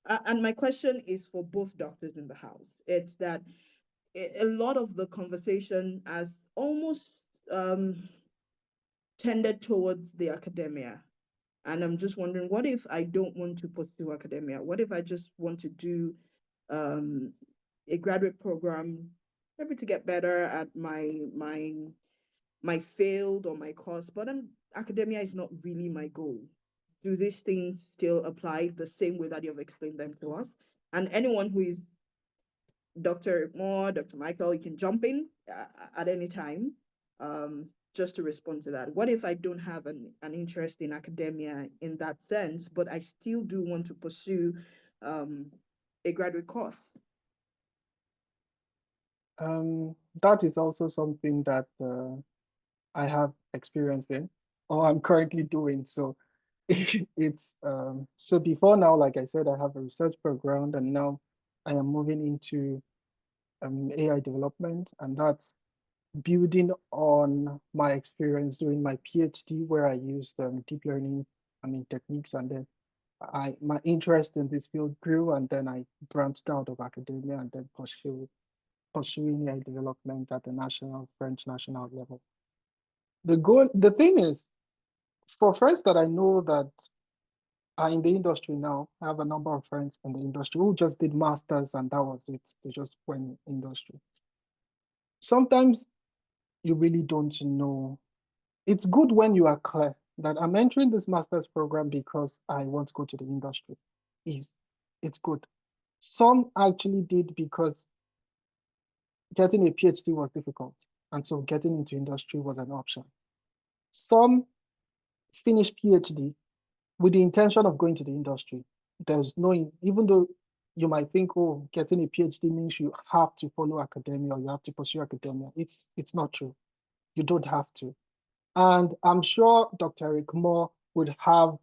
and my question is for both doctors in the house. It's that a lot of the conversation has almost tended towards the academia. And I'm just wondering, what if I don't want to pursue academia? What if I just want to do um, a graduate program, maybe to get better at my field or my course, but academia is not really my goal. Do these things still apply the same way that you've explained them to us? And anyone who is Dr. Moore, Dr. Michael, you can jump in at any time just to respond to that. What if I don't have an interest in academia in that sense, but I still do want to pursue um, a graduate course? That is also something that I have experience in, or I'm currently doing. So it's so before now, like I said, I have a research background, and now I am moving into AI development, and that's building on my experience doing my PhD, where I used deep learning, techniques, and then my interest in this field grew, and then I branched out of academia and then pursuing AI development at the national French national level. The thing is, for friends that I know that are in the industry now, I have a number of friends in the industry who just did masters and that was it. They just went industry. Sometimes you really don't know. It's good when you are clear that I'm entering this master's program because I want to go to the industry. Is it's good. Some actually did because getting a PhD was difficult, and so getting into industry was an option. Some finished PhD with the intention of going to the industry. There's no, even though you might think, oh, getting a PhD means you have to follow academia or you have to pursue academia. It's not true. You don't have to. And I'm sure Dr. Eric Moore would have,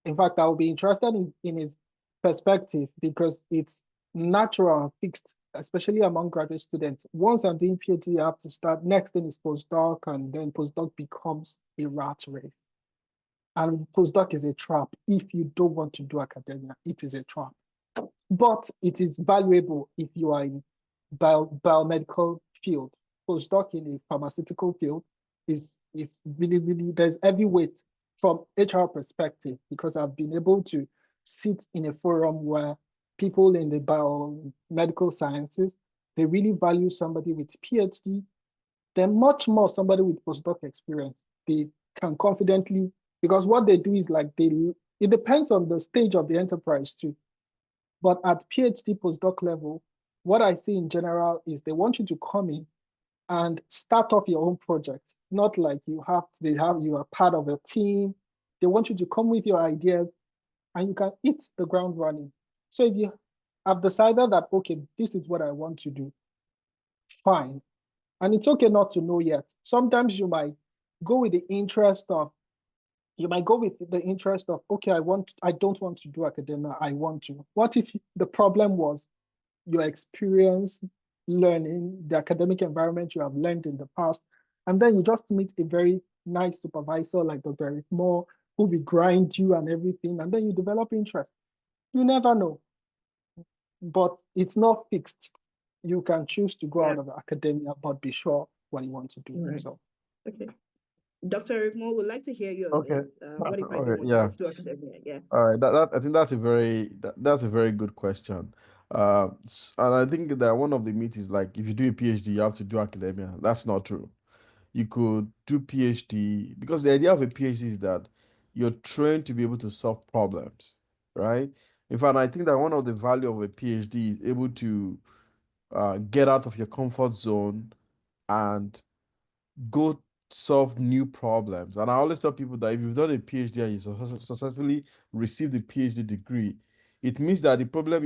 in fact, I would be interested in his perspective because it's natural and fixed, especially among graduate students. Once I'm doing PhD, you have to start, next thing is postdoc, and then postdoc becomes a rat race. And postdoc is a trap. If you don't want to do academia, it is a trap. But it is valuable if you are in biomedical field. Postdoc in a pharmaceutical field is really, really, there's heavy weight from HR perspective because I've been able to sit in a forum where people in the biomedical sciences, they really value somebody with PhD, then much more somebody with postdoc experience. They can confidently, because what they do is like it depends on the stage of the enterprise too. But at PhD postdoc level, what I see in general is they want you to come in and start up your own project. Not like you are part of a team. They want you to come with your ideas and you can hit the ground running. So if you have decided that, okay, this is what I want to do, fine. And it's okay not to know yet. Sometimes you might go with the interest of okay, I don't want to do academia, I want to. What if the problem was your experience learning the academic environment you have learned in the past, and then you just meet a very nice supervisor like Dr. Eric Moore, who will grind you and everything, and then you develop interest. You never know, but it's not fixed. You can choose to go Yeah. out of academia, but be sure what you want to do. Right. So, Okay. Dr. Eric Moore, would like to hear you on Okay. this. What if I don't Okay. want to Yeah. pursue academia? Yeah. All right. That I think that's a very good question. And I think that one of the myths is like if you do a PhD, you have to do academia. That's not true. You could do PhD because the idea of a PhD is that you're trained to be able to solve problems, right? In fact, I think that one of the value of a PhD is able to get out of your comfort zone and go solve new problems. And I always tell people that if you've done a PhD and you successfully received the PhD degree, it means that the problem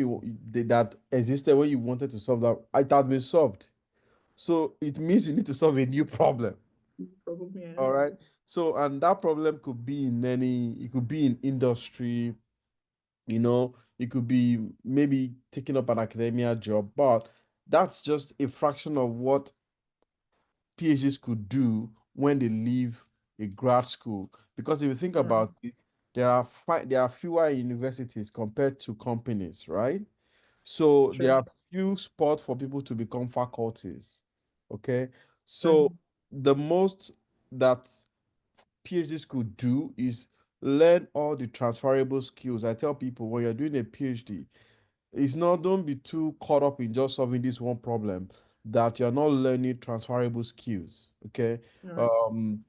that existed when you wanted to solve that it had been solved. So it means you need to solve a new problem. Probably. Yeah. All right. So and that problem could be it could be in industry, it could be maybe taking up an academia job, but that's just a fraction of what PhDs could do when they leave a grad school. Because if you think Right. about it, there are fewer universities compared to companies, right? So there True. are few spots for people to become faculties. Okay. True. So the most that PhDs could do is learn all the transferable skills. I tell people when you're doing a PhD, it's not, don't be too caught up in just solving this one problem, that you're not learning transferable skills. Okay. Right. Um,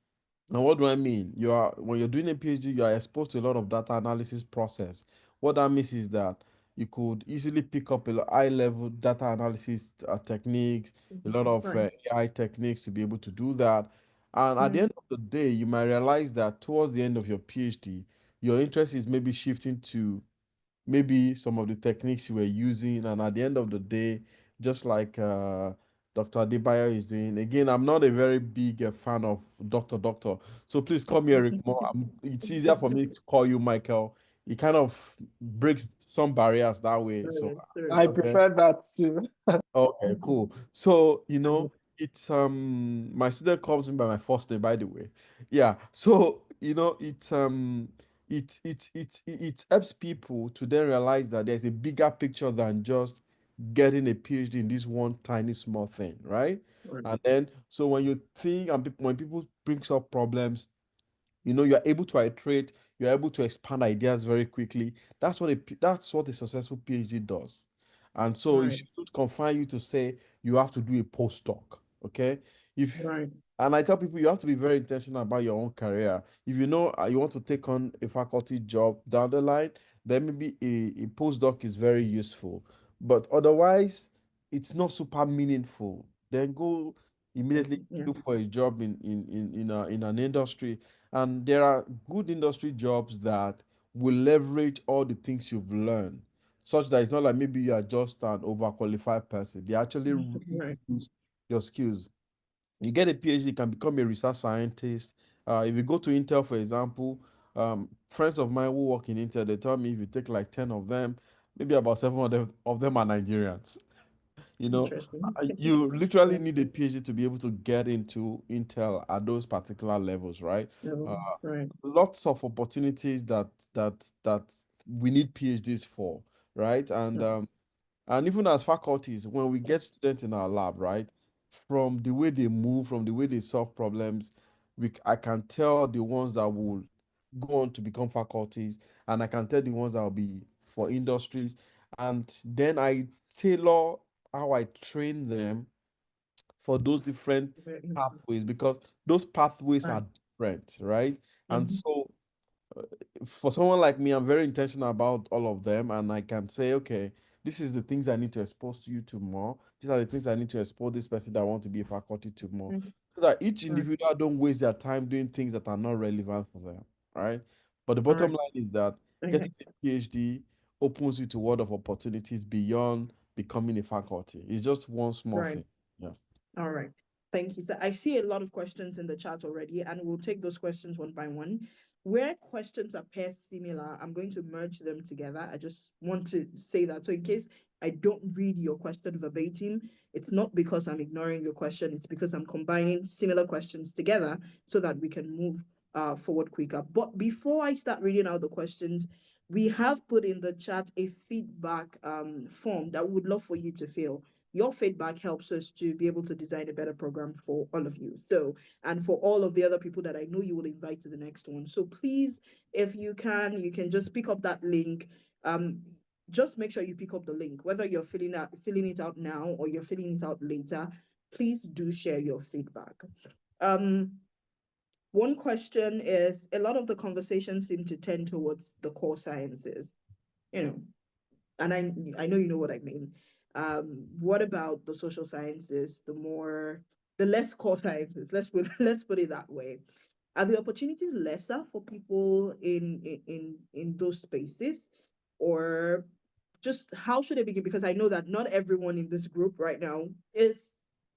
and what do I mean? You are when you're doing a PhD, you are exposed to a lot of data analysis process. What that means is that you could easily pick up high level data analysis techniques, a lot of Right. AI techniques to be able to do that. And at the Mm-hmm. end of the day, you might realize that towards the end of your PhD, your interest is maybe shifting to maybe some of the techniques you were using, and at the end of the day, just like Dr. Adebayo is doing. Again, I'm not a very big fan of Doctor, so please call me Eric more. It's easier for me to call you Michael. It kind of breaks some barriers that way. So True. I okay. prefer that too. Okay, cool. So, Mhm. it's my student calls me by my first name, by the way. Yeah. So, it helps people to then realize that there's a bigger picture than just getting a PhD in this one tiny small thing, right? Right. And then so when you think and when people brings up problems, you're able to iterate, you're able to expand ideas very quickly. That's what a successful PhD does. And so it Right. should confine you to say you have to do a postdoc. Okay. If Right. and I tell people you have to be very intentional about your own career. If you know you want to take on a faculty job down the line, then maybe a postdoc is very useful. But otherwise, it's not super meaningful. Then go immediately Yeah. look for a job in an industry, and there are good industry jobs that will leverage all the things you've learned, such that it's not like maybe you are just an overqualified person. They actually really Right. use your skills. You get a PhD, you can become a research scientist. If you go to Intel, for example, friends of mine who work in Intel, they tell me if you take like 10 of them, maybe about seven of them are Nigerians. Interesting. You literally Yeah. need a PhD to be able to get into Intel at those particular levels, right? No. Uh, Right. Lots of opportunities that we need PhDs for, right? Yeah. And even as faculties, when we get students in our lab, right, from the way they move, from the way they solve problems, I can tell the ones that will go on to become faculties, and I can tell the ones that will be for industries. And then I tailor how I train them for those different Very pathways, because those pathways right. are different, right? And Mm-hmm. so for someone like me, I'm very intentional about all of them, and I can say, okay, this is the things I need to expose you to more. These are the things I need to expose this person that want to be a faculty to more, so that each Right. individual don't waste their time doing things that are not relevant for them, right? But the All bottom right. line is that Okay. getting a PhD opens you to world of opportunities beyond becoming a faculty. It's just one small Right. thing. Yeah. All right. Thank you. So I see a lot of questions in the chat already, and we'll take those questions one by one. Where questions appear similar, I'm going to merge them together. I just want to say that. So in case I don't read your question verbatim, it's not because I'm ignoring your question, it's because I'm combining similar questions together so that we can move forward quicker. But before I start reading out the questions, we have put in the chat a feedback form that we would love for you to fill. Your feedback helps us to be able to design a better program for all of you. So, and for all of the other people that I know you will invite to the next one. So please, if you can just pick up that link. Um, just make sure you pick up the link, whether you're filling it out now or you're filling it out later. Please do share your feedback. Um, one question is a lot of the conversations seem to tend towards the core sciences, you know, and I know you know what I mean. What about the social sciences, the less core sciences? Let's put it that way. Are the opportunities lesser for people in those spaces, or just how should I begin? Because I know that not everyone in this group right now is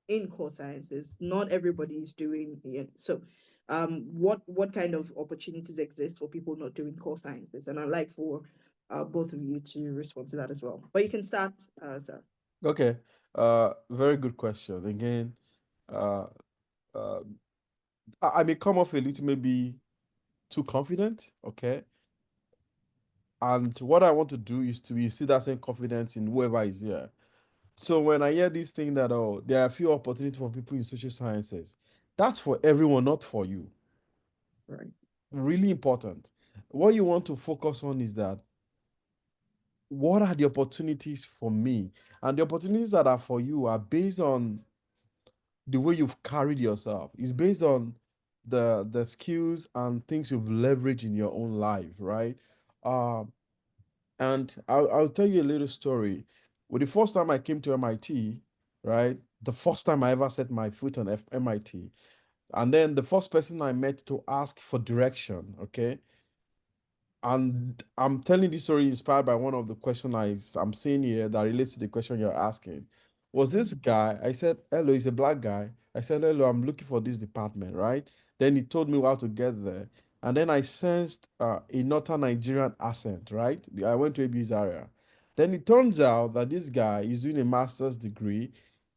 in core sciences. Not everybody is doing it. So, what kind of opportunities exist for people not doing core sciences? And I'd like for both of you to respond to that as well. But you can start, sir. Okay. Very good question. Again, uh, uh, I may come off a little maybe too confident. Okay. And what I want to do is to instill that same confidence in whoever is here. So when I hear this thing that, oh, there are few opportunities for people in social sciences, that's for everyone, not for you. Right. Really important. What you want to focus on is that what are the opportunities for me? And the opportunities that are for you are based on the way you've carried yourself. It's based on the skills and things you've leveraged in your own life, right? Um, and I'll tell you a little story. Well, the first time I came to MIT, right? The first time I ever set my foot on MIT, and then the first person I met to ask for direction, okay? And I'm telling this story inspired by one of the questions I'm seeing here that relates to the question you're asking. Was this guy? I said, hello, he's a black guy. I said, hello, I'm looking for this department, right? Then he told me how to get there. And then I sensed a northern Nigerian accent, right? I went to AB's area. Then it turns out that this guy is doing a master's degree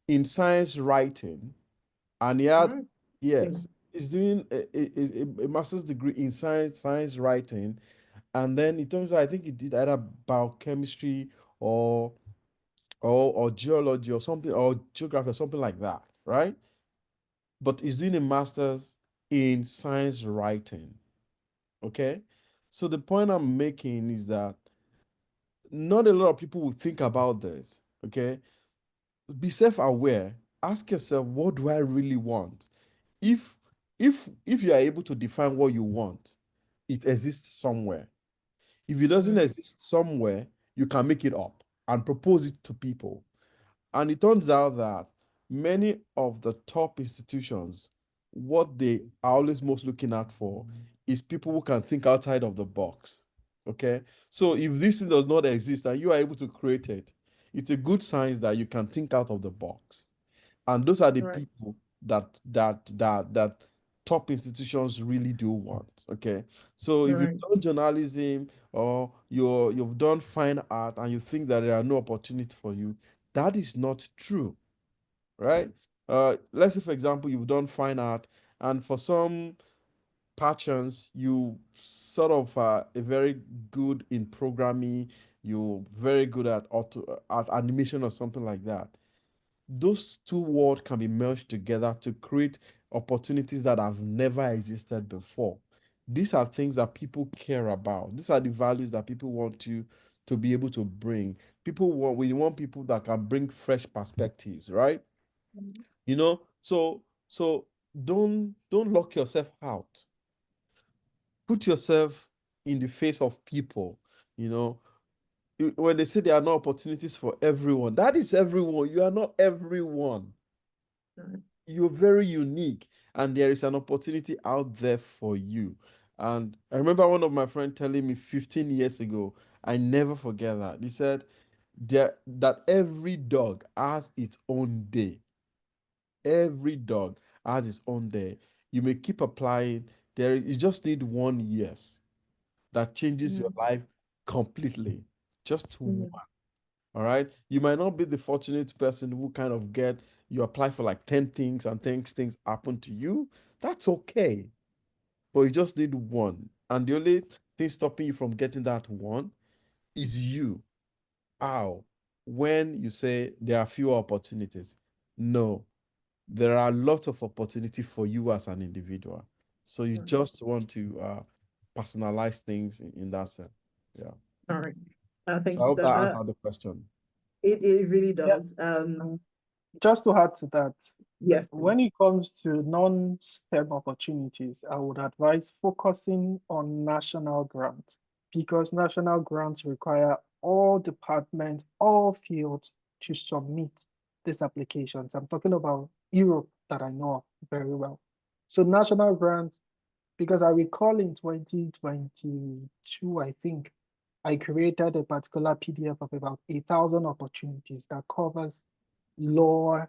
in science writing. And he had, Right. yes, he's doing a master's degree in science writing, and then it turns out I think he did either biochemistry or or geology or something, or geography or something like that, right? But he's doing a master's in science writing. Okay. So the point I'm making is that not a lot of people will think about this. Okay. Be self-aware. Ask yourself, what do I really want? If if you are able to define what you want, it exists somewhere. If it doesn't Right. exist somewhere, you can make it up and propose it to people. And it turns out that many of the top institutions, what they are always most looking out for is people who can think outside of the box. Okay. So if this thing does not exist and you are able to create it, it's a good sign that you can think out of the box. And those are the Right. people that top institutions really do want. Okay. So if Right. you've done journalism or you've done fine art and you think that there are no opportunity for you, that is not true, right? Let's say, for example, you've done fine art, and for some passions, you sort of a very good in programming, you're very good at at animation or something like that. Those two worlds can be merged together to create opportunities that have never existed before. These are things that people care about. These are the values that people want to be able to bring. We want people that can bring fresh perspectives, right? You know, so don't lock yourself out. Put yourself in the face of people, you know. When they say there are no opportunities for everyone, that is everyone. You are not everyone. Right. You're very unique, and there is an opportunity out there for you. And I remember one of my friends telling me 15 years ago, I never forget that. He said that every dog has its own day. Every dog has its own day. You may keep applying. You just need 1 year that changes your Mm. life completely. Just one. Mm. All right. You might not be the fortunate person who kind of you apply for like 10 things and things happen to you. That's okay. But you just need one. And the only thing stopping you from getting that one is you. How? When you say there are fewer opportunities. No, there are lots of opportunity for you as an individual. So you Right. just want to personalize things in that sense. Yeah. All right. So Thank I you, hope sir. that answered the question. It really Yeah. does. Just to add to that, Yes, when please. it comes to non-STEM opportunities, I would advise focusing on national grants because national grants require all departments, all fields to submit these applications. I'm talking about Europe that I know of very well. So national grants, because I recall in 2022, I think I created a particular PDF of about 1,000 opportunities that covers law,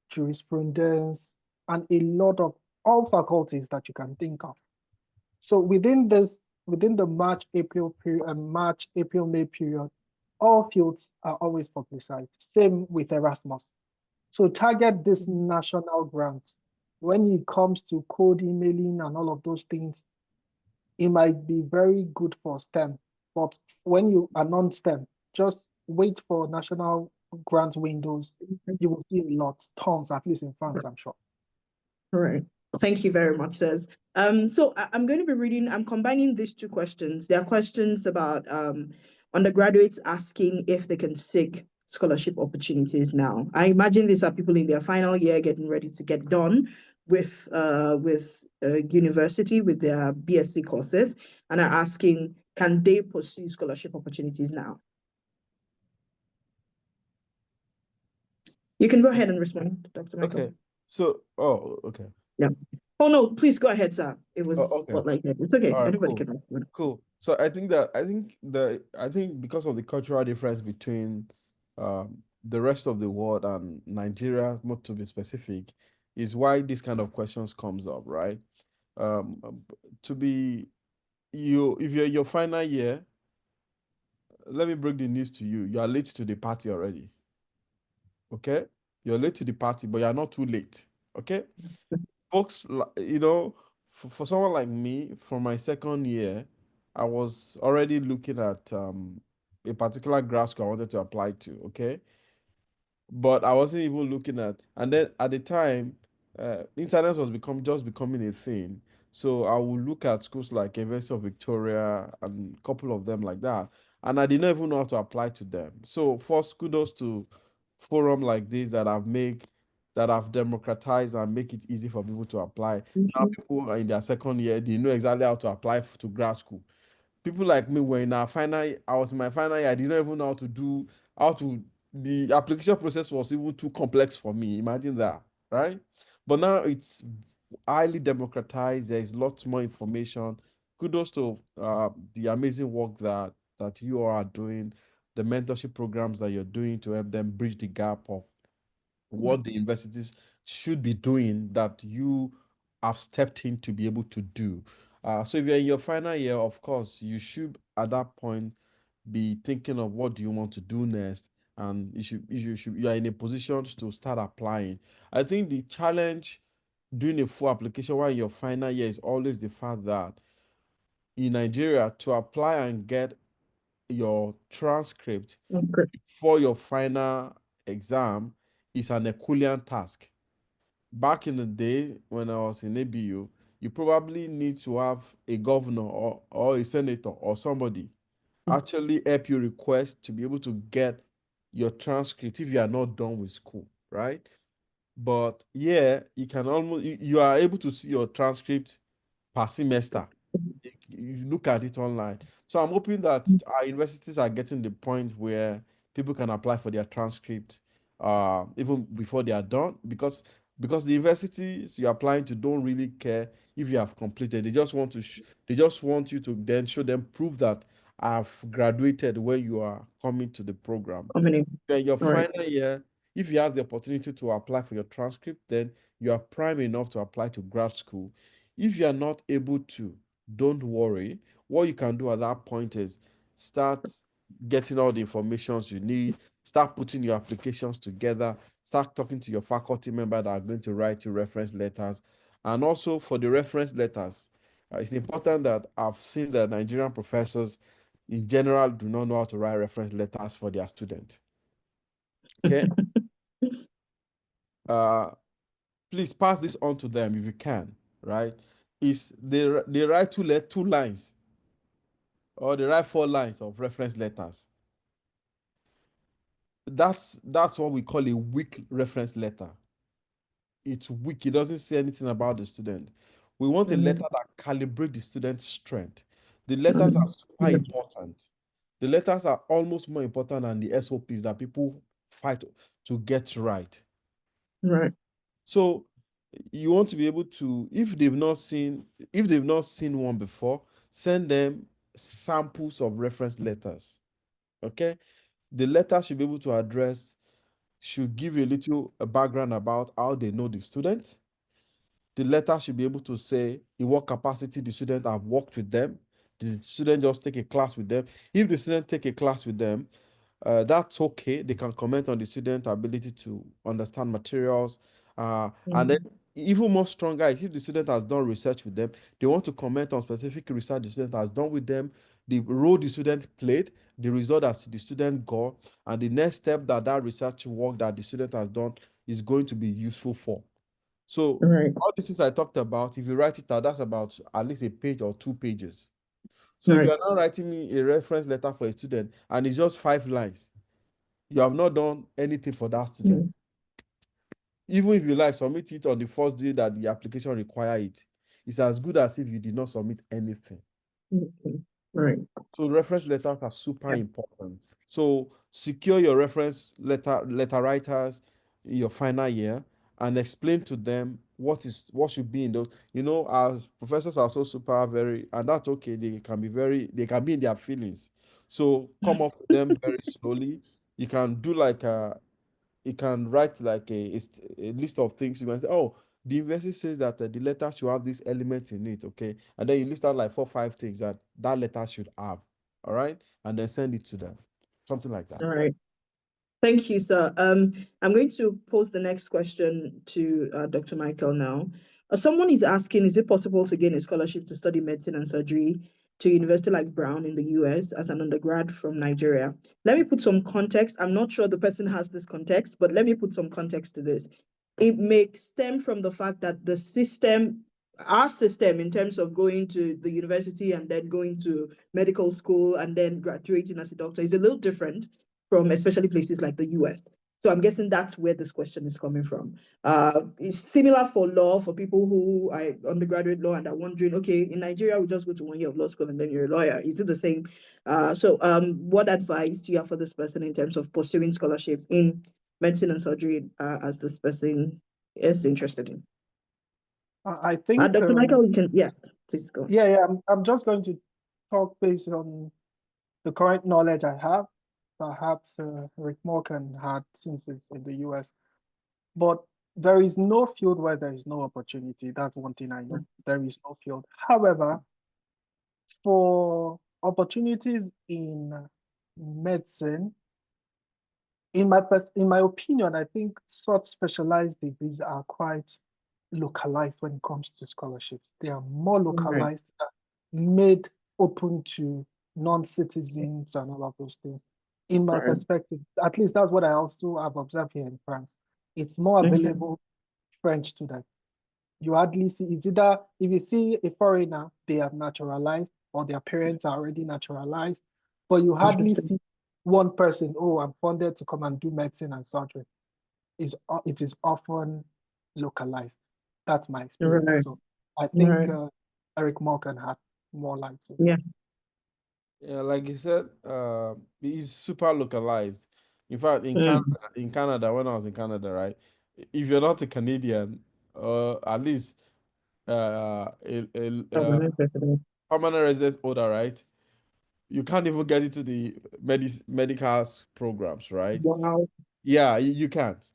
jurisprudence, and a lot of all faculties that you can think of. So within the March, April, May period, all fields are always publicized. Same with Erasmus. So target this national grants. When it comes to code emailing and all of those things, it might be very good for STEM. But when you are non-STEM, just wait for national grant windows. You will see a lot, tons, at least in France, I'm sure. All right. Thank you very much, Sez. So I'm going to be reading, I'm combining these two questions. There are questions about undergraduates asking if they can seek scholarship opportunities now. I imagine these are people in their final year getting ready to get done with university, with their BSc courses, and are asking, can they pursue scholarship opportunities now? You can go ahead and respond, Dr. Michael. Okay. So, okay. Yeah. Oh no, please go ahead, sir. It was Okay. spotlighted. It's okay. All right, Anybody cool. can respond. Cool. So I think because of the cultural difference between the rest of the world and Nigeria, more to be specific, is why this kind of questions comes up, right? To be if you're in your final year, let me break the news to you. You are late to the party already. Okay? You're late to the party, but you're not too late. Okay? Folks, for someone like me, from my second year, I was already looking at a particular grad school I wanted to apply to, okay? But I wasn't even looking at, and then at the time, internet was becoming a thing. So I would look at schools like University of Victoria and a couple of them like that, and I didn't even know how to apply to them. So first, kudos to forum like this that have democratized and make it easy for people to apply. Now people are in their second year, they know exactly how to apply to grad school. People like me were in our final I was in my final year, I didn't even know how to the application process was even too complex for me. Imagine that, right? But now it's highly democratized. There is lots more information. Kudos to the amazing work that you are doing, the mentorship programs that you're doing to help them bridge the gap of what the universities should be doing that you have stepped in to be able to do. So if you're in your final year, of course, you should at that point be thinking of what do you want to do next, and you are in a position to start applying. I think the challenge doing a full application while in your final year is always the fact that in Nigeria to apply and get your transcript Okay. for your final exam is an Herculean task. Back in the day when I was in ABU, you probably need to have a governor or a senator or somebody actually help you request to be able to get your transcript if you are not done with school, right? But yeah, you are able to see your transcript per semester. You look at it online. So I'm hoping that our universities are getting the point where people can apply for their transcript even before they are done, because the universities you're applying to don't really care if you have completed. They just want you to then show them proof that I've graduated when you are coming to the program. How many? Then your All right. final year, if you have the opportunity to apply for your transcript, then you are prime enough to apply to grad school. If you are not able to, don't worry. What you can do at that point is start getting all the informations you need, start putting your applications together, start talking to your faculty member that are going to write you reference letters. And also for the reference letters, it's important that I've seen that Nigerian professors in general do not know how to write reference letters for their students. Okay. Please pass this on to them if you can, right? Is they write two lines or they write 4 lines of reference letters. That's what we call a weak reference letter. It's weak. It doesn't say anything about the student. We want a letter that calibrates the student's strength. The letters are super important. The letters are almost more important than the SOPs that people fight to get right. Right. So you want to be able to, if they've not seen one before, send them samples of reference letters. Okay, the letter should be able to should give a background about how they know the student. The letter should be able to say in what capacity the student have worked with them. Did the student just take a class with them? If the student take a class with them, that's okay. They can comment on the student ability to understand materials. And then even more stronger is if the student has done research with them, they want to comment on specific research the student has done with them. the role the student played, the result that the student got, and the next step that that research work that the student has done is going to be useful for. So Right. all this is I talked about, if you write it out, that's about at least a page or 2 pages. So if Right. you are not writing me a reference letter for a student and it's just 5 lines, you have not done anything for that student. Mm. Even if you like submit it on the first day that the application require it, it's as good as if you did not submit anything. Okay. Right. So reference letters are super Yeah. important. So secure your reference letter writers in your final year and explain to them what should be in those. As professors are so super very, and that's okay. They can be in their feelings. So come up with them very slowly. You can do like you can write like a list of things. You can say, oh, the university says that the letter should have this element in it, okay? And then you list out like 4 5 things that that letter should have, all right? And then send it to them, something like that. All right. Thank you, sir. I'm going to pose the next question to Dr. Michael now. Someone is asking, is it possible to gain a scholarship to study medicine and surgery to a university like Brown in the US as an undergrad from Nigeria? Let me put some context. I'm not sure the person has this context, but let me put some context to this. It may stem from the fact that our system in terms of going to the university and then going to medical school and then graduating as a doctor is a little different from especially places like the US. So I'm guessing that's where this question is coming from. It's similar for law for people who are undergraduate law and are wondering, okay, in Nigeria, we just go to 1 year of law school and then you're a lawyer. Is it the same? What advice do you have for this person in terms of pursuing scholarships in medicine and surgery as this person is interested in? I think, Dr. Michael, you can, yes, please go. yeah, I'm just going to talk based on the current knowledge I have. Perhaps Rick Morgan had since it's in the US. But there is no field where there is no opportunity. That's one thing I know. There is no field. However, for opportunities in medicine, in my opinion, I think such specialized degrees are quite localized when it comes to scholarships. They are more Right. localized, made open to non-citizens and all of those things. In my Right. perspective, at least that's what I also have observed here in France. It's more available French students. You hardly see, it's either if you see a foreigner, they are naturalized or their parents are already naturalized, but you hardly Interesting. see one person, oh, I'm funded to come and do medicine and surgery. It is often localized. That's my experience. Right. So I think Right. Eric Morgan had more light. So Yeah. Yeah, like you said, it's super localized. In fact, Mm. In Canada, when I was in Canada, right? If you're not a Canadian, at least Permanent resident. permanent resident holder, right? You can't even get into the medical programs, right? Wow. Yeah, you can't.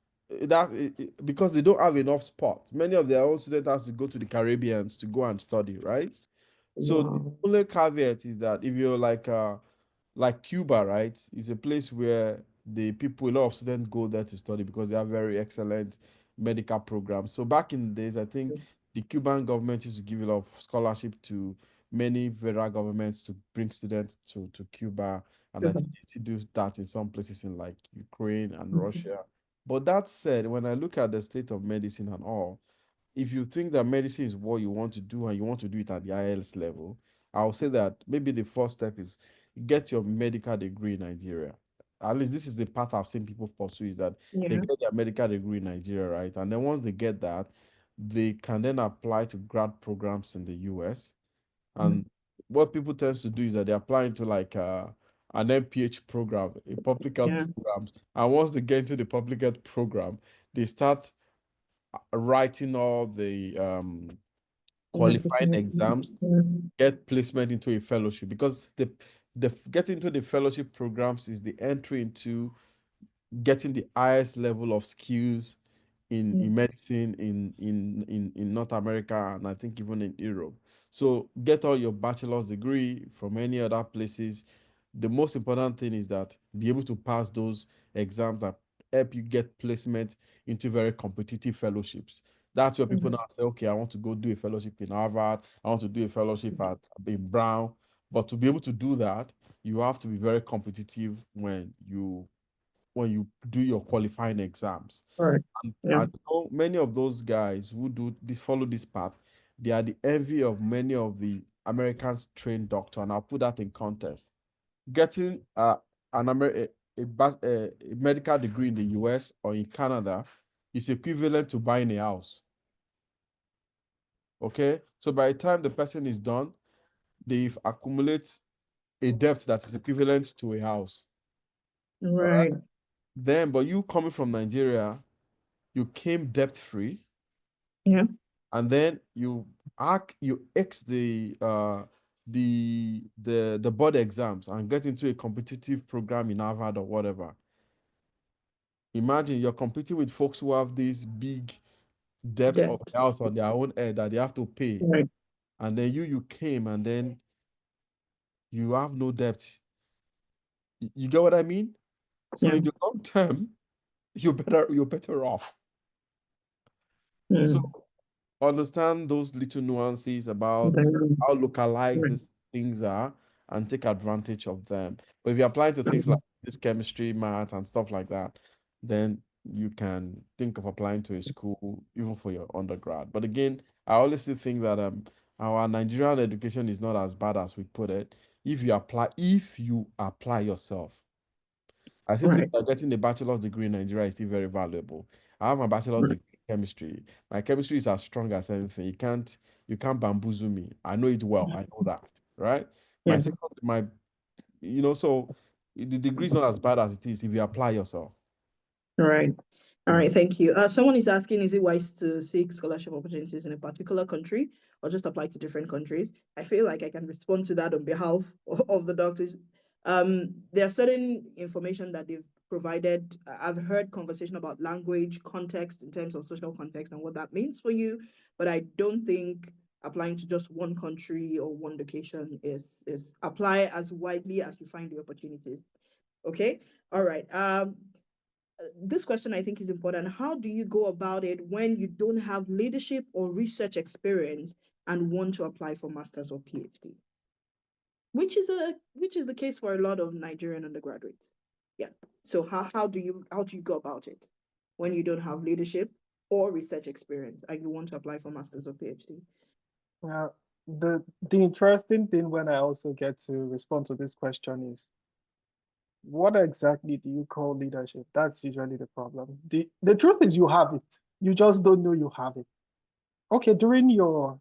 Because they don't have enough spots. Many of their own students have to go to the Caribbeans to go and study, right? So the Wow. only caveat is that if you're like Cuba, right, is a place where a lot of students go there to study because they have very excellent medical programs. So back in the days, I think the Cuban government used to give a lot of scholarship to many federal governments to bring students to Cuba. And I Super. think they still do that in some places in like Ukraine and Mhm. Russia. But that said, when I look at the state of medicine and all, if you think that medicine is what you want to do and you want to do it at the highest level, I'll say that maybe the first step is get your medical degree in Nigeria. At least this is the path I've seen people pursue is that they Yeah. get their medical degree in Nigeria, right? And then once they get that, they can then apply to grad programs in the US. Mm. And what people tend to do is that they apply into like an MPH program, a public health Yeah. program. And once they get into the public health program, they start writing all the qualifying Medicine. exams, Mm. get placement into a fellowship because the get into the fellowship programs is the entry into getting the highest level of skills in Mm. medicine in North America and I think even in Europe. So get all your bachelor's degree from any other places. The most important thing is that be able to pass those exams that help you get placement into very competitive fellowships. That's where people Mm. now say, okay, I want to go do a fellowship in Harvard. I want to do a fellowship at in Brown. But to be able to do that, you have to be very competitive when you do your qualifying exams. Right. And Yeah. I know many of those guys who follow this path, they are the envy of many of the Americans trained doctor. And I'll put that in context. Getting a medical degree in the US or in Canada is equivalent to buying a house. Okay, so by the time the person is done, they've accumulated a debt that is equivalent to a house. Right. Then, but you coming from Nigeria, you came debt free, Yeah. and then you X the board exams and get into a competitive program in Harvard or whatever. Imagine you're competing with folks who have this big debt of Debt. a house on their own head that they have to pay, Right. and then you came and then you have no debt. You get what I mean? So Yeah. in the long term, you're better off. So Mm. understand those little nuances about Then, how localized right. these things are and take advantage of them. But if you apply to things like this chemistry, math, and stuff like that, then you can think of applying to a school even for your undergrad. But again, I always still think that our Nigerian education is not as bad as we put it. If you apply yourself. I still think Right. that getting a bachelor's degree in Nigeria is still very valuable. I have my bachelor's Right. degree in chemistry. My chemistry is as strong as anything. You can't bamboozle me. I know it well. I know that, right? My Yeah. second, my, so the degree is not as bad as it is if you apply yourself. Right. All Mm. right. Thank you. Someone is asking, is it wise to seek scholarship opportunities in a particular country or just apply to different countries? I feel like I can respond to that on behalf of the doctors. There are certain information that they've provided. I've heard conversation about language, context in terms of social context and what that means for you, but I don't think applying to just one country or one location is apply as widely as you find the opportunities. Okay. All right. This question I think is important. How do you go about it when you don't have leadership or research experience and want to apply for master's or PhD? Which is the case for a lot of Nigerian undergraduates. Yeah. So how do you go about it when you don't have leadership or research experience and you want to apply for master's or PhD? The interesting thing when I also get to respond to this question is, what exactly do you call leadership? That's usually the problem. The truth is you have it. You just don't know you have it. Okay, during your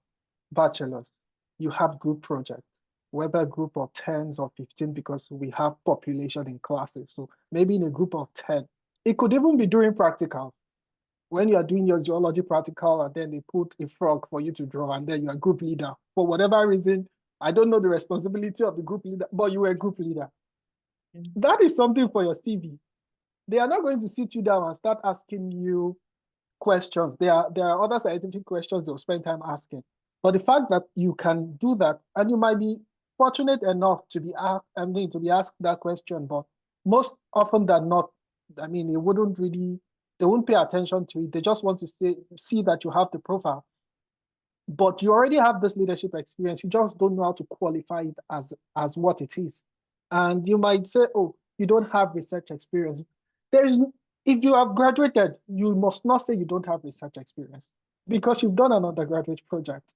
bachelor's, you have group projects, whether a group of 10s or 15, because we have population in classes. So maybe in a group of 10, it could even be during practical. When you are doing your geology practical and then they put a frog for you to draw and then you are group leader. For whatever reason, I don't know the responsibility of the group leader, but you were a group leader. That is something for your CV. They are not going to sit you down and start asking you questions. There are other scientific questions they'll spend time asking. But the fact that you can do that, and you might be fortunate enough to be asked, that question, but most often than not, I mean, they won't pay attention to it. They just want to see that you have the profile. But you already have this leadership experience. You just don't know how to qualify it as what it is. And you might say, oh, you don't have research experience. If you have graduated, you must not say you don't have research experience because you've done an undergraduate project.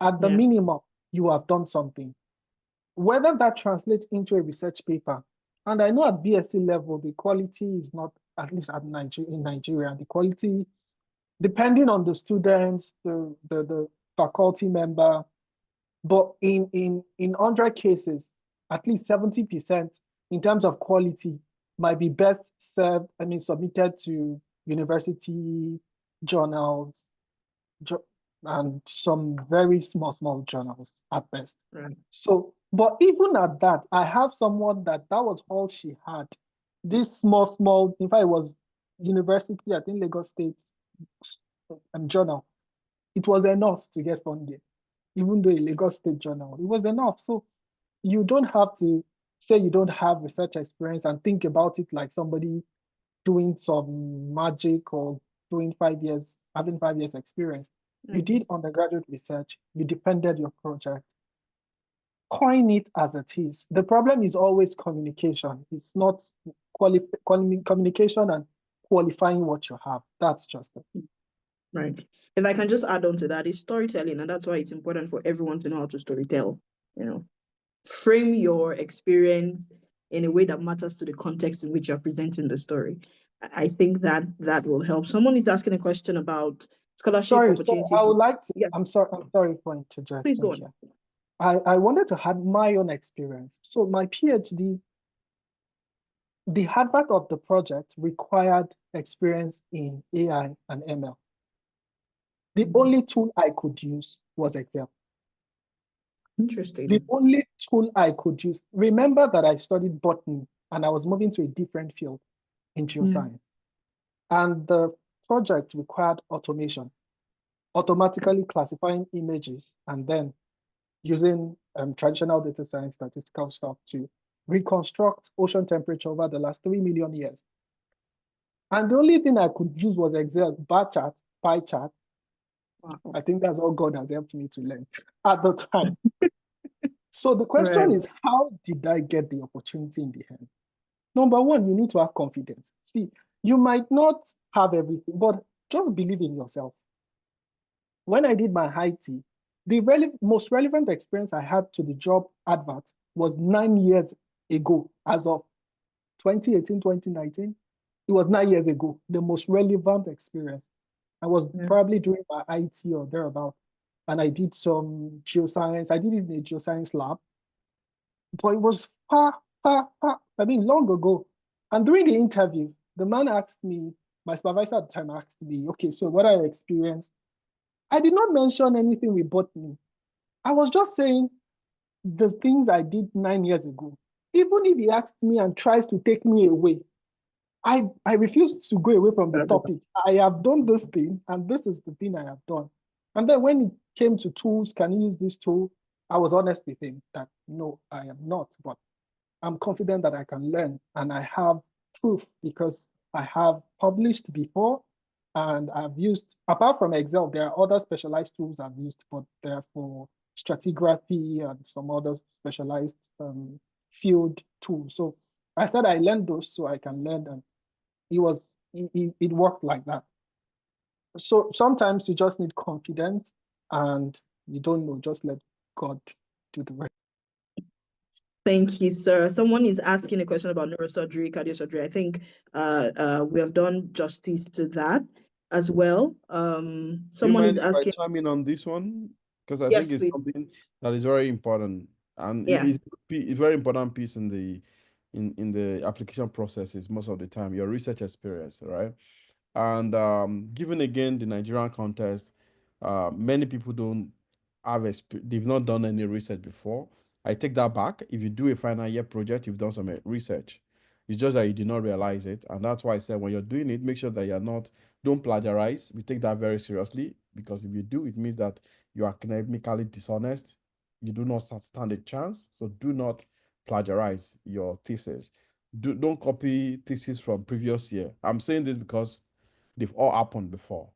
At the minimum, you have done something. Whether that translates into a research paper, and I know at BSc level, the quality is not, at least in Nigeria, the quality, depending on the students, the faculty member, but in 100 cases, at least 70% in terms of quality might be best submitted to university journals and some very small journals at best. Right. So, but even at that, I have someone that was all she had. This small, in fact, it was university, I think Lagos State journal. It was enough to get funded, even though a Lagos State journal, it was enough. So you don't have to say you don't have research experience and think about it like somebody doing some magic or doing 5 years, having 5 years experience. You did undergraduate research, you defended your project, coin it as it is. The problem is always communication. It's not communication and qualifying what you have. That's just it. Right. If I can just add on to that, it's storytelling, and that's why it's important for everyone to know how to storytell. Frame your experience in a way that matters to the context in which you're presenting the story. I think that will help. Someone is asking a question about scholarship Sorry, opportunity. I would like to. Yeah. I'm sorry for interjecting. Please go on. Here. I wanted to add my own experience. So my PhD, the advert of the project required experience in AI and ML. The only tool I could use was Excel. Interesting. The only tool I could use. Remember that I studied botany and I was moving to a different field in geoscience. And the project required automation, automatically classifying images and then using traditional data science statistical stuff to reconstruct ocean temperature over the last 3 million years. And the only thing I could use was Excel, bar chart, pie chart. Wow. I think that's all God has helped me to learn at the time. So the question is, how did I get the opportunity in the end? Number one, you need to have confidence. See, you might not have everything, but just believe in yourself. When I did my IT, the most relevant experience I had to the job advert was 9 years ago, as of 2018, 2019. It was 9 years ago, the most relevant experience. I was probably doing my IT or thereabout, and I did some geoscience. I did it in a geoscience lab, but it was far, long ago. And during the interview, the man asked me, my supervisor at the time asked me, okay, so what are your experience? I did not mention anything with botany. I was just saying the things I did 9 years ago. Even if he asked me and tries to take me away, I refuse to go away from the topic. I have done this thing, and this is the thing I have done. And then when it came to tools, can you use this tool? I was honest with him that no, I am not, but I'm confident that I can learn, and I have proof because I have published before, and I've used, apart from Excel, there are other specialized tools I've used, but they're for stratigraphy and some other specialized field tools. So I said I learned those so I can learn, and it worked like that. So sometimes you just need confidence, and you don't know, just let God do the rest. Thank you, sir. Someone is asking a question about neurosurgery, cardiosurgery. I think we have done justice to that as well. Someone is asking. If I chime in on this one? Because I Yes, think it's please. something that is very important, and Yeah. it is a very important piece in the application processes most of the time, your research experience, right? And given again the Nigerian context, many people don't have they've not done any research before. I take that back. If you do a final year project, you've done some research. It's just that you did not realize it, and that's why I said when you're doing it, make sure that don't plagiarize. We take that very seriously, because if you do, it means that you are academically dishonest. You do not stand a chance. So do not plagiarize your thesis. Don't copy thesis from previous year. I'm saying this because they've all happened before,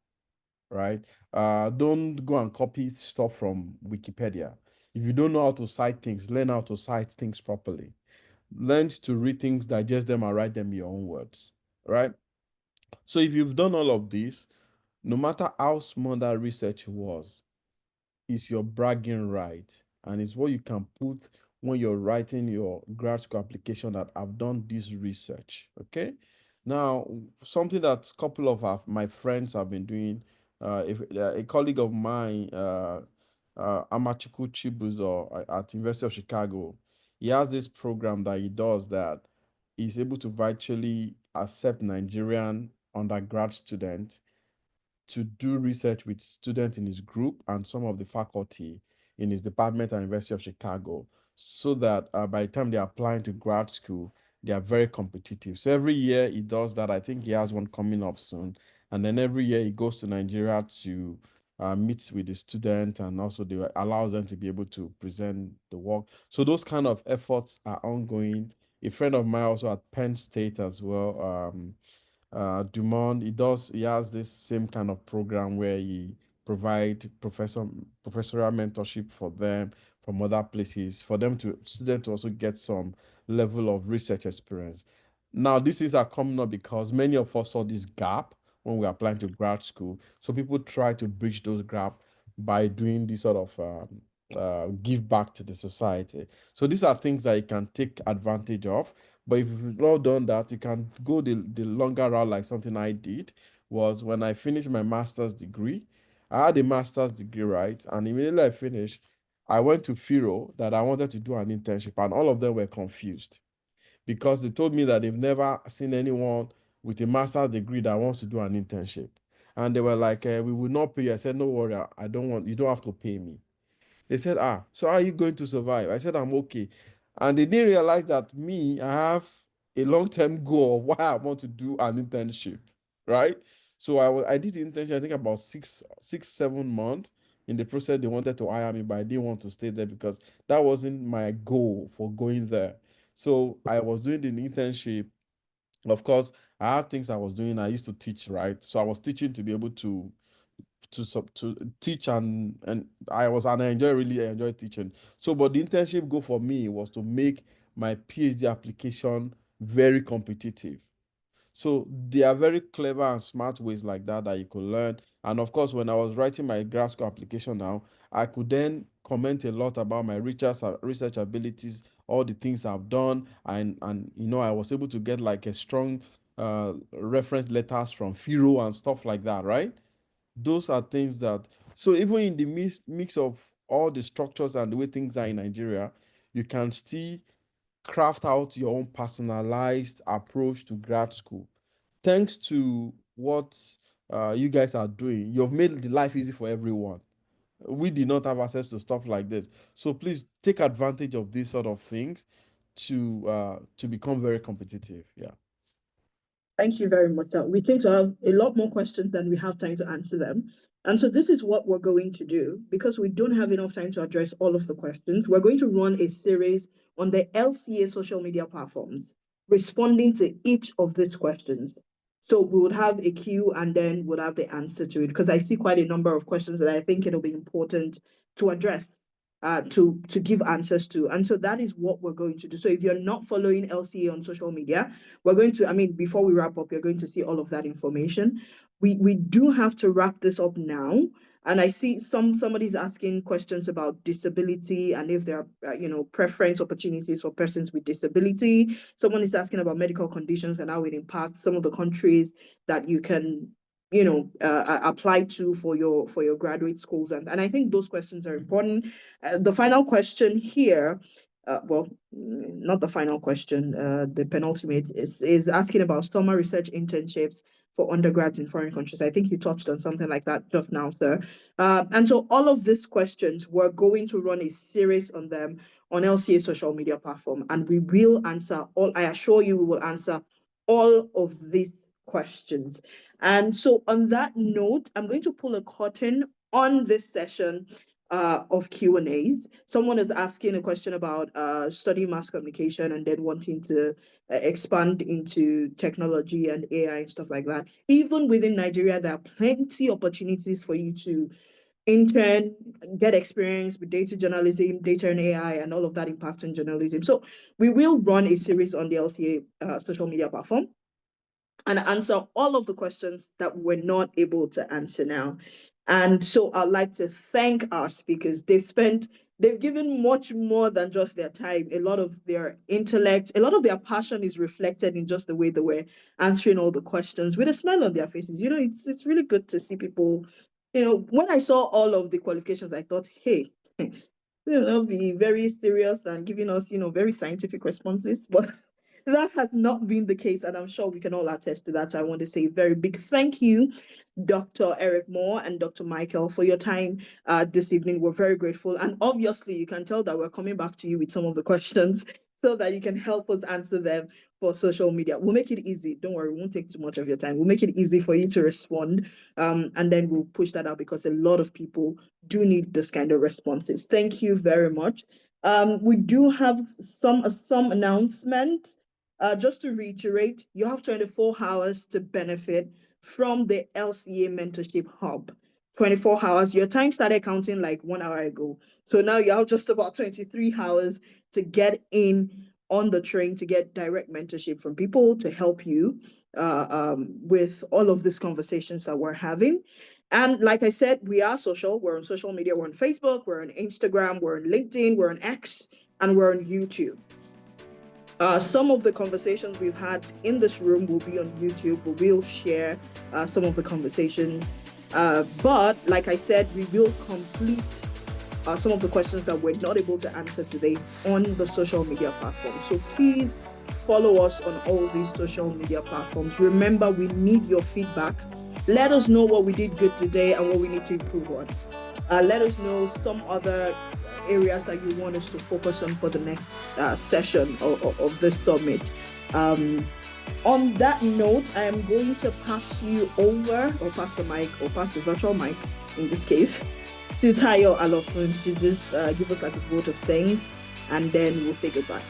right? Don't go and copy stuff from Wikipedia. If you don't know how to cite things, learn how to cite things properly. Learn to read things, digest them, and write them in your own words, right? So if you've done all of this, no matter how small that research was, it's your bragging right, and it's what you can put when you're writing your grad school application, that I've done this research. Okay. Now, something that a couple of my friends have been doing, if a colleague of mine, Amachuku Chibuzo at University of Chicago, he has this program that he does that he's able to virtually accept Nigerian undergrad students to do research with students in his group and some of the faculty in his department at University of Chicago, so that by the time they're applying to grad school, they are very competitive. So every year he does that. I think he has one coming up soon. And then every year he goes to Nigeria to meet with the student, and also they allows them to be able to present the work. So those kind of efforts are ongoing. A friend of mine also at Penn State as well, Dumont, he has this same kind of program where he provide professional mentorship for them, from other places for them to students to also get some level of research experience. Now, these things are coming up because many of us saw this gap when we are applying to grad school. So people try to bridge those gap by doing this sort of give back to the society. So these are things that you can take advantage of. But if you've not done that, you can go the longer route, like something I did was when I finished my master's degree. I had a master's degree, right? And immediately I finished, I went to Firo that I wanted to do an internship, and all of them were confused because they told me that they've never seen anyone with a master's degree that wants to do an internship. And they were like, we will not pay you. I said, no worry, I don't want, you don't have to pay me. They said, so how are you going to survive? I said, I'm okay. And they didn't realize that me, I have a long-term goal of why I want to do an internship, right? So I did the internship, I think about 7 months. In the process, they wanted to hire me, but I didn't want to stay there because that wasn't my goal for going there. So I was doing the internship. Of course, I have things I was doing. I used to teach, right? So I was teaching to be able to teach, and I really enjoy teaching. So but the internship goal for me was to make my PhD application very competitive. So there are very clever and smart ways like that that you could learn. And of course, when I was writing my grad school application now, I could then comment a lot about my research abilities, all the things I've done, and I was able to get like a strong reference letters from Firo and stuff like that, right? Those are things that, so even in the mix of all the structures and the way things are in Nigeria, you can still craft out your own personalized approach to grad school. Thanks to what you guys are doing, you've made the life easy for everyone. We did not have access to stuff like this, so please take advantage of these sort of things to become very competitive. Yeah. Thank you very much. We seem to have a lot more questions than we have time to answer them. And so this is what we're going to do. Because we don't have enough time to address all of the questions, we're going to run a series on the LCA social media platforms, responding to each of these questions. So we would have a queue and then we'll have the answer to it, because I see quite a number of questions that I think it'll be important to address, to give answers to. And so that is what we're going to do. So if you're not following LCA on social media, we're going to, before we wrap up, you're going to see all of that information. We do have to wrap this up now. And I see somebody's asking questions about disability and if there are, preference opportunities for persons with disability. Someone is asking about medical conditions and how it impacts some of the countries that you can, apply to for your graduate schools. And I think those questions are important. The final question here, not the final question, the penultimate is asking about summer research internships for undergrads in foreign countries. I think you touched on something like that just now, sir. And so all of these questions, we're going to run a series on them on LCA social media platform, and we will answer all. I assure you, we will answer all of these questions. And so on that note, I'm going to pull a curtain on this session of Q&As. Someone is asking a question about studying mass communication and then wanting to expand into technology and AI and stuff like that. Even within Nigeria, there are plenty of opportunities for you to intern, get experience with data journalism, data and AI, and all of that impact on journalism. So we will run a series on the LCA social media platform and answer all of the questions that we're not able to answer now. And so I'd like to thank our speakers. They've given much more than just their time. A lot of their intellect, a lot of their passion is reflected in just the way they were answering all the questions with a smile on their faces. It's really good to see people. When I saw all of the qualifications, I thought, hey, they'll be very serious and giving us, very scientific responses. But that has not been the case, and I'm sure we can all attest to that. So I want to say a very big thank you, Dr. Eric Moore and Dr. Michael, for your time this evening. We're very grateful. And obviously, you can tell that we're coming back to you with some of the questions so that you can help us answer them for social media. We'll make it easy. Don't worry, we won't take too much of your time. We'll make it easy for you to respond. And then we'll push that out because a lot of people do need this kind of responses. Thank you very much. We do have some announcements. Just to reiterate, you have 24 hours to benefit from the LCA Mentorship Hub. 24 hours. Your time started counting like 1 hour ago. So now you have just about 23 hours to get in on the train, to get direct mentorship from people to help you with all of these conversations that we're having. And like I said, we are social. We're on social media. We're on Facebook, we're on Instagram, we're on LinkedIn, we're on X, and we're on YouTube. Some of the conversations we've had in this room will be on YouTube, but we'll share some of the conversations. But like I said, we will complete some of the questions that we're not able to answer today on the social media platforms. So please follow us on all these social media platforms. Remember, we need your feedback. Let us know what we did good today and what we need to improve on. Let us know some other areas that you want us to focus on for the next session of this summit. On that note, I am going to pass you over, or pass the mic, or pass the virtual mic in this case, to Tayo Alofun to just give us like a vote of thanks, and then we'll say goodbye.